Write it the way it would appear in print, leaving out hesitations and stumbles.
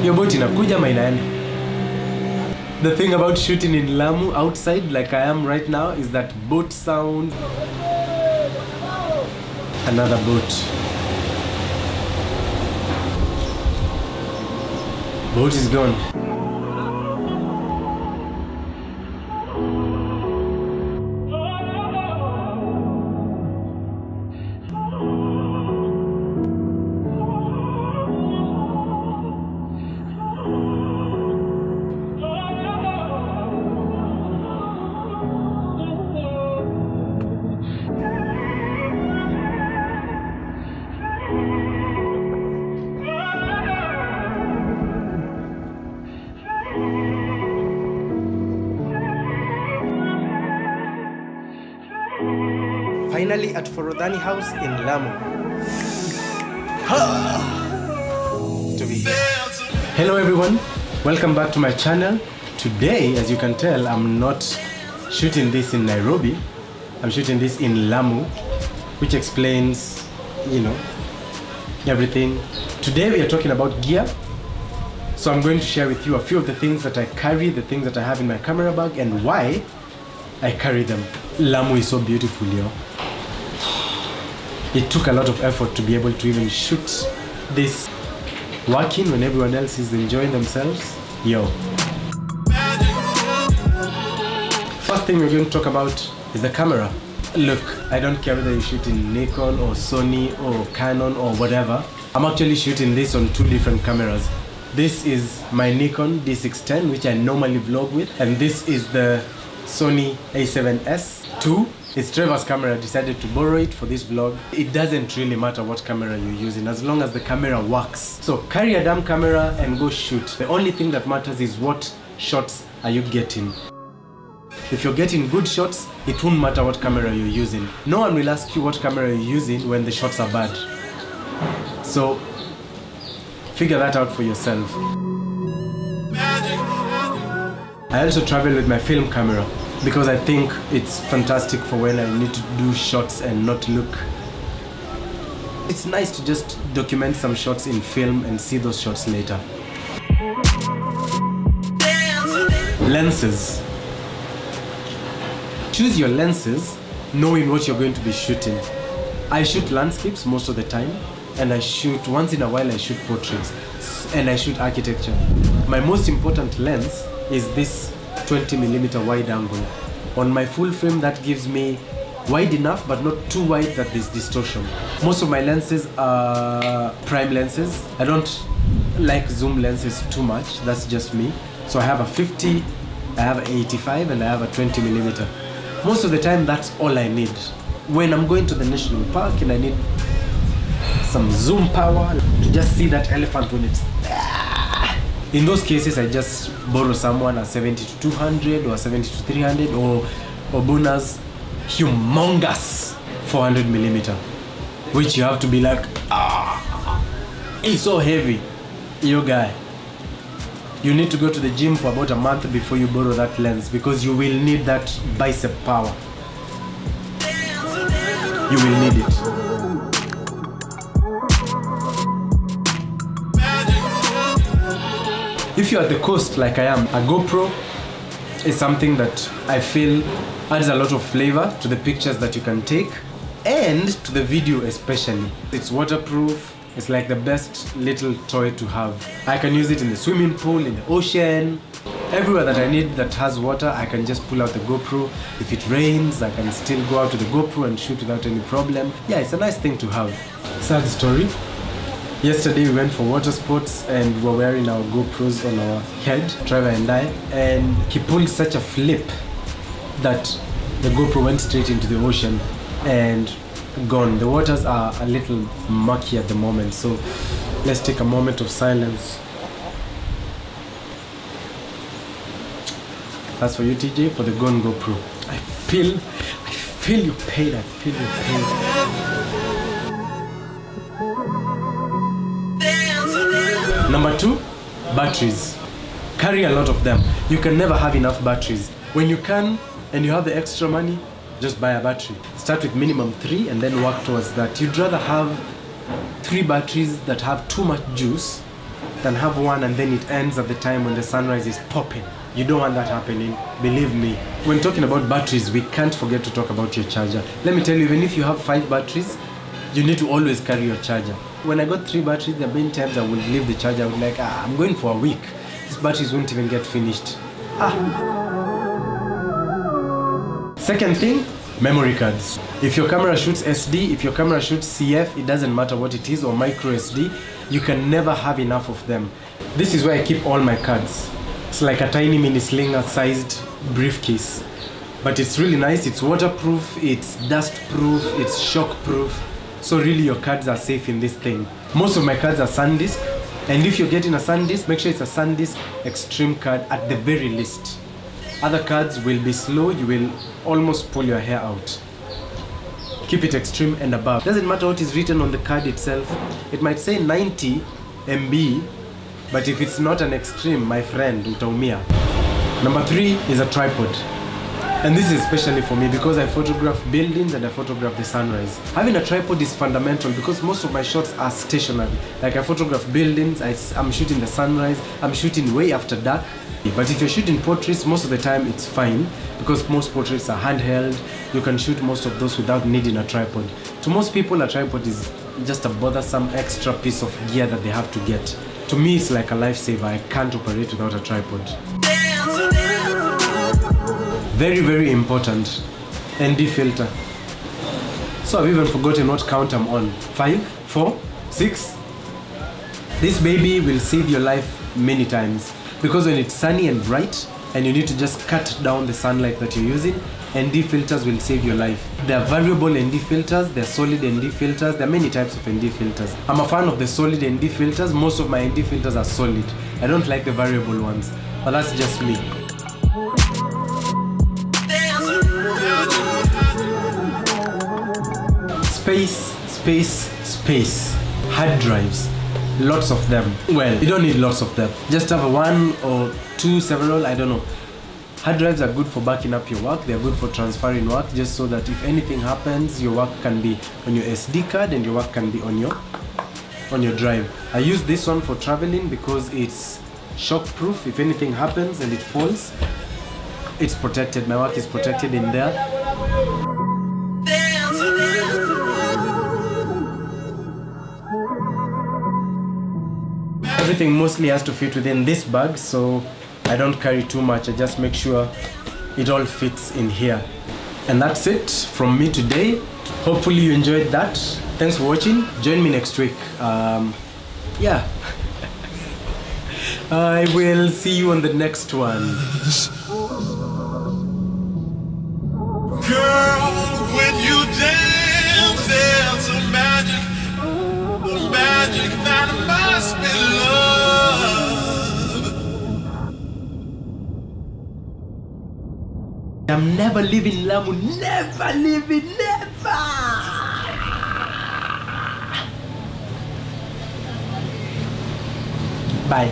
Your boat inakuja ama inaenda? The thing about shooting in Lamu outside like I am right now is that boat sound. Another boat. Boat is gone. Finally at Forodhani House in Lamu. To be here. Hello everyone, welcome back to my channel. Today, as you can tell, I'm not shooting this in Nairobi. I'm shooting this in Lamu, which explains, you know, everything. Today we are talking about gear. So I'm going to share with you a few of the things that I carry, the things that I have in my camera bag, and why I carry them. Lamu is so beautiful, yo. It took a lot of effort to be able to even shoot this working when everyone else is enjoying themselves. Yo. First thing we're going to talk about is the camera. Look, I don't care whether you shoot in Nikon or Sony or Canon or whatever. I'm actually shooting this on two different cameras. This is my Nikon D610, which I normally vlog with, and this is the Sony A7S II. It's Trevor's camera. I decided to borrow it for this vlog. It doesn't really matter what camera you're using as long as the camera works. So carry a damn camera and go shoot. The only thing that matters is what shots are you getting. If you're getting good shots, it won't matter what camera you're using. No one will ask you what camera you're using when the shots are bad. So figure that out for yourself. I also travel with my film camera because I think it's fantastic for when I need to do shots and not look. It's nice to just document some shots in film and see those shots later. Lenses. Choose your lenses knowing what you're going to be shooting. I shoot landscapes most of the time, and I shoot, once in a while I shoot portraits, and I shoot architecture. My most important lens is this 20mm wide angle. On my full frame, that gives me wide enough but not too wide that there's distortion. Most of my lenses are prime lenses. I don't like zoom lenses too much, that's just me. So I have a 50, I have an 85, and I have a 20mm. Most of the time that's all I need. When I'm going to the national park and I need some zoom power to just see that elephant when it's in those cases, I just borrow someone a 70-200 or a 70-300 or Buna's humongous 400mm, which you have to be like, it's so heavy. You guy, you need to go to the gym for about a month before you borrow that lens because you will need that bicep power. You will need it. If you're at the coast like I am, a GoPro is something that I feel adds a lot of flavor to the pictures that you can take and to the video especially. It's waterproof. It's like the best little toy to have. I can use it in the swimming pool, in the ocean, everywhere that I need that has water. I can just pull out the GoPro. If it rains, I can still go out to the GoPro and shoot without any problem. Yeah, it's a nice thing to have. Sad story. Yesterday we went for water sports and we were wearing our GoPros on our head, Trevor and I, and he pulled such a flip that the GoPro went straight into the ocean and gone. The waters are a little murky at the moment, so let's take a moment of silence. That's for you, TJ, for the gone GoPro. I feel your pain, I feel your pain. Number 2, batteries. Carry a lot of them. You can never have enough batteries. When you can and you have the extra money, just buy a battery. Start with minimum 3 and then work towards that. You'd rather have 3 batteries that have too much juice than have one and then it ends at the time when the sunrise is popping. You don't want that happening, believe me. When talking about batteries, we can't forget to talk about your charger. Let me tell you, even if you have 5 batteries, you need to always carry your charger. When I got 3 batteries, there have been times I would leave the charger. I would like, I'm going for a week. These batteries won't even get finished. Second thing, memory cards. If your camera shoots SD, if your camera shoots CF, it doesn't matter what it is, or micro SD, you can never have enough of them. This is where I keep all my cards. It's like a tiny mini slinger sized briefcase. But it's really nice, it's waterproof, it's dust proof, it's shock proof. So really your cards are safe in this thing. Most of my cards are SanDisk, and if you're getting a SanDisk, make sure it's a SanDisk Extreme card at the very least. Other cards will be slow, you will almost pull your hair out. Keep it Extreme and above. Doesn't matter what is written on the card itself. It might say 90 MB, but if it's not an Extreme, my friend, utaumia. Number 3 is a tripod. And this is especially for me because I photograph buildings and I photograph the sunrise. Having a tripod is fundamental because most of my shots are stationary. Like I photograph buildings, I'm shooting the sunrise, I'm shooting way after dark. But if you're shooting portraits, most of the time it's fine because most portraits are handheld. You can shoot most of those without needing a tripod. To most people, a tripod is just a bothersome extra piece of gear that they have to get. To me, it's like a lifesaver. I can't operate without a tripod. Very, very important, ND filter. So I've even forgotten what count I'm on. 5, 4, 6. This baby will save your life many times because when it's sunny and bright and you need to just cut down the sunlight that you're using, ND filters will save your life. There are variable ND filters, there are solid ND filters, there are many types of ND filters. I'm a fan of the solid ND filters. Most of my ND filters are solid. I don't like the variable ones, but that's just me. Space. Hard drives. Lots of them. Well, you don't need lots of them. Just have 1 or 2, several, I don't know. Hard drives are good for backing up your work. They're good for transferring work, just so that if anything happens, your work can be on your SD card and your work can be on your drive. I use this one for traveling because it's shock proof. If anything happens and it falls, it's protected. My work is protected in there. Everything mostly has to fit within this bag, so I don't carry too much. I just make sure it all fits in here. And that's it from me today. Hopefully you enjoyed that. Thanks for watching. Join me next week. Yeah. I will see you on the next one. Girl, when you dance, there's a magic that must be love. I'm never leaving Lamu, never leaving, never! Bye.